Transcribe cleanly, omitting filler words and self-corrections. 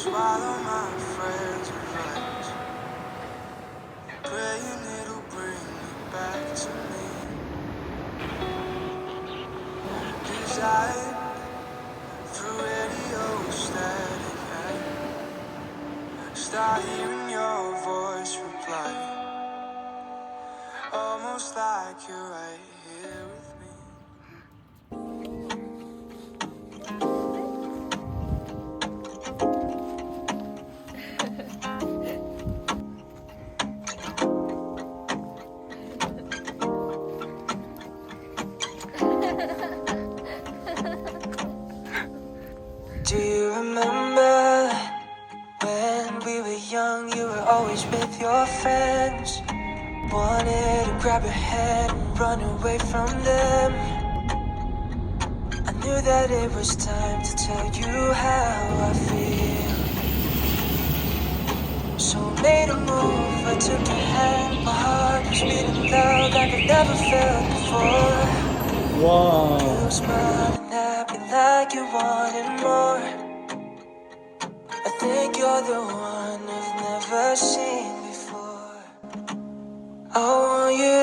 swallow my friends' advice, praying it'll bring you back to me. 'Cause I, through radio static, I start hearing your voice reply, almost like you're right here with me. Do you remember when we were young, you were always with your friends? Wanted to grab your hand and run away from them. I knew that it was time to tell you how I feel, so I made a move, I took your hand. My heart was beating loud like I've never felt before. 와. You smiling at me like you wanted more. I think you're the one I've never seen before. I want you